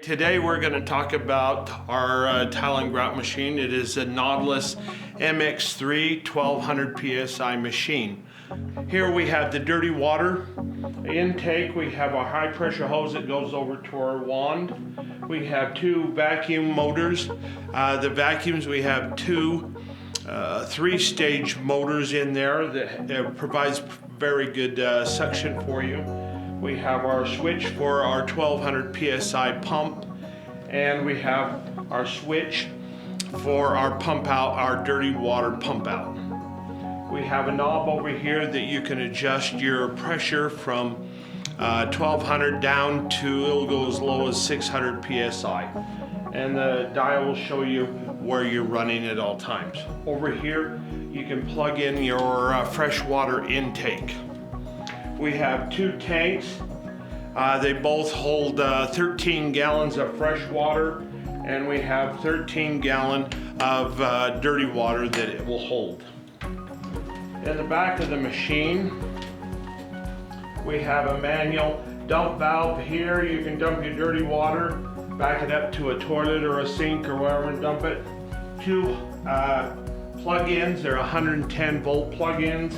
Today we're going to talk about our tiling grout machine. It is a Nautilus MX3 1200 PSI machine. Here we have the dirty water intake. We have a high pressure hose that goes over to our wand. We have two vacuum motors. The vacuums, we have two 3-stage motors in there that provides very good suction for you. We have our switch for our 1200 PSI pump, and we have our switch for our pump out, our dirty water pump out. We have a knob over here that you can adjust your pressure from 1200 down to, it'll go as low as 600 PSI. And the dial will show you where you're running at all times. Over here, you can plug in your fresh water intake. We have two tanks. They both hold 13 gallons of fresh water, and we have 13 gallons of dirty water that it will hold. In the back of the machine, we have a manual dump valve here. You can dump your dirty water, back it up to a toilet or a sink or wherever and dump it. Two plug-ins, they're 110 volt plug-ins.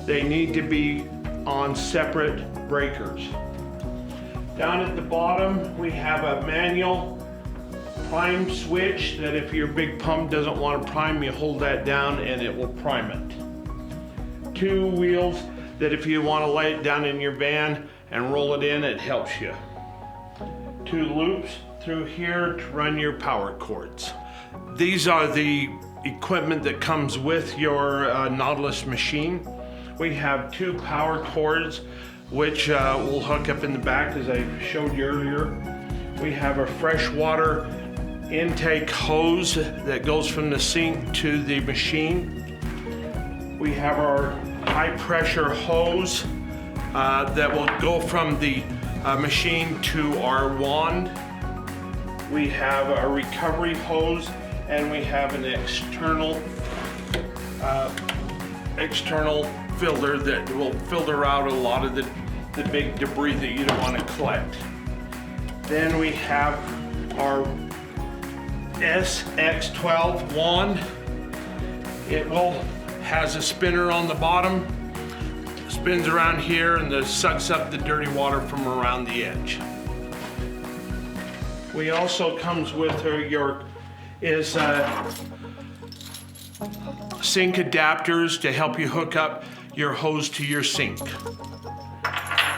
They need to be on separate breakers. Down at the bottom, we have a manual prime switch that if your big pump doesn't want to prime, you hold that down and it will prime it. Two wheels that if you want to lay it down in your van and roll it in, it helps you. Two loops through here to run your power cords. These are the equipment that comes with your Nautilus machine. We have two power cords which will hook up in the back as I showed you earlier. We have a fresh water intake hose that goes from the sink to the machine. We have our high pressure hose that will go from the machine to our wand. We have a recovery hose, and we have an external filter that will filter out a lot of the big debris that you don't want to collect. Then we have our SX12 wand. It has a spinner on the bottom, spins around here, and sucks up the dirty water from around the edge. We also comes with sink adapters to help you hook up your hose to your sink.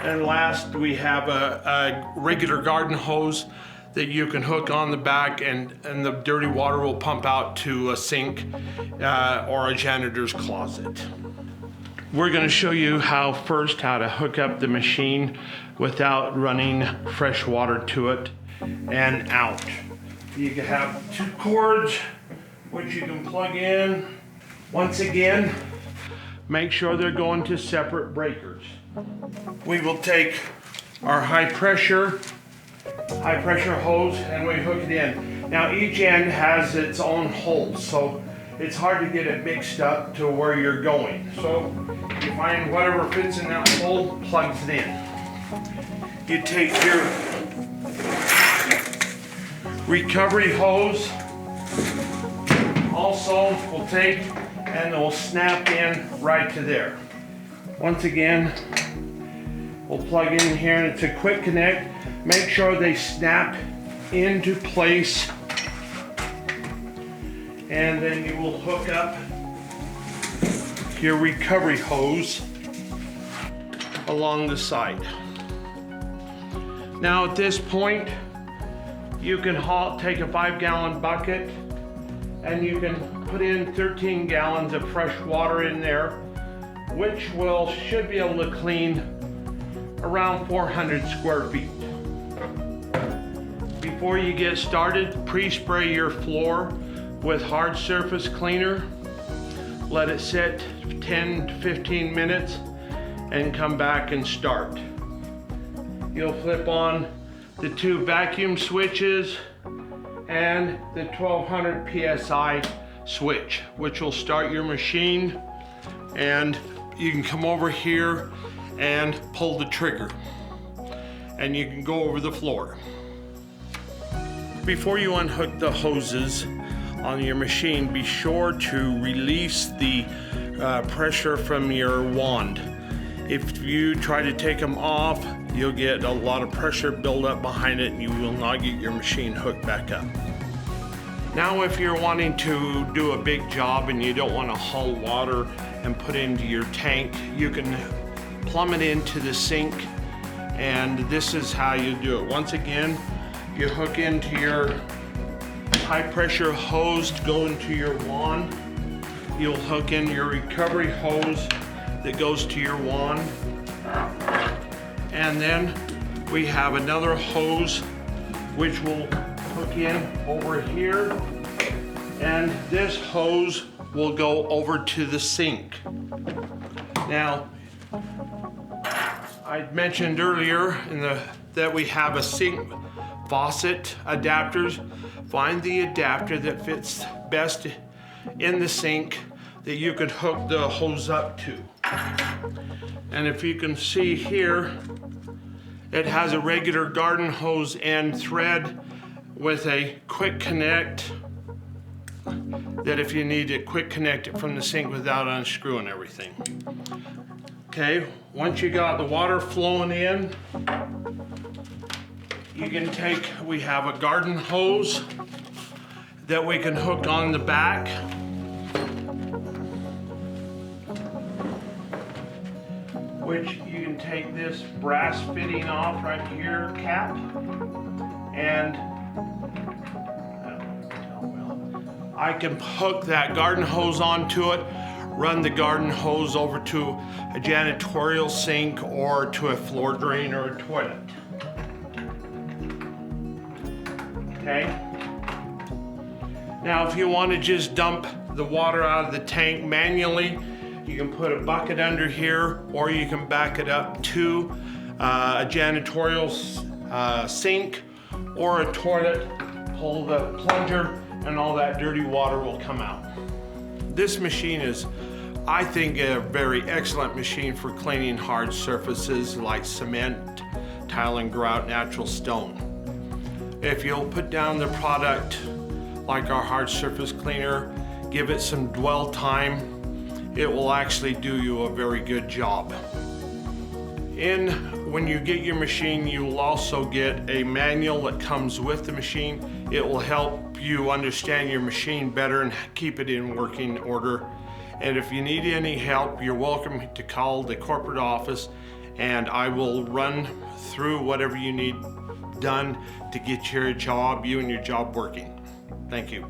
And last, we have a regular garden hose that you can hook on the back, and the dirty water will pump out to a sink or a janitor's closet. We're going to show you how to hook up the machine without running fresh water to it and out. You can have two cords which you can plug in. Once again, make sure they're going to separate breakers. We will take our high pressure hose and we hook it in. Now each end has its own hole, so it's hard to get it mixed up to where you're going. So you find whatever fits in that hole, plugs it in. You take your recovery hose, also will take and it will snap in right to there. Once again, we'll plug in here, and it's a quick connect. Make sure they snap into place, and then you will hook up your recovery hose along the side. Now at this point, you can take a 5-gallon bucket and you can put in 13 gallons of fresh water in there, which should be able to clean around 400 square feet. Before you get started, pre-spray your floor with hard surface cleaner. Let it sit 10 to 15 minutes and come back and start. You'll flip on the two vacuum switches and the 1200 PSI switch, which will start your machine, and you can come over here and pull the trigger and you can go over the floor. Before you unhook the hoses on your machine, be sure to release the pressure from your wand. If you try to take them off, you'll get a lot of pressure build up behind it and you will not get your machine hooked back up. Now if you're wanting to do a big job and you don't want to haul water and put into your tank, you can plumb it into the sink, and this is how you do it. Once again, you hook into your high pressure hose to go into your wand. You'll hook in your recovery hose that goes to your wand. And then we have another hose which will hook in over here. And this hose will go over to the sink. Now, I mentioned earlier that we have a sink faucet adapters. Find the adapter that fits best in the sink that you could hook the hose up to. And if you can see here, it has a regular garden hose end thread with a quick connect, that if you need to quick connect it from the sink without unscrewing everything. Okay, once you got the water flowing in, you can take, we have a garden hose that we can hook on the back. Which you can take this brass fitting off right here, cap, and I can hook that garden hose onto it, run the garden hose over to a janitorial sink or to a floor drain or a toilet. Okay? Now if you want to just dump the water out of the tank manually, you can put a bucket under here, or you can back it up to a janitorial sink or a toilet, pull the plunger, and all that dirty water will come out. This machine is, I think, a very excellent machine for cleaning hard surfaces like cement, tile and grout, natural stone. If you'll put down the product like our hard surface cleaner, give it some dwell time, it will actually do you a very good job. When you get your machine, you will also get a manual that comes with the machine. It will help you understand your machine better and keep it in working order. And if you need any help, you're welcome to call the corporate office and I will run through whatever you need done to get you and your job working. Thank you.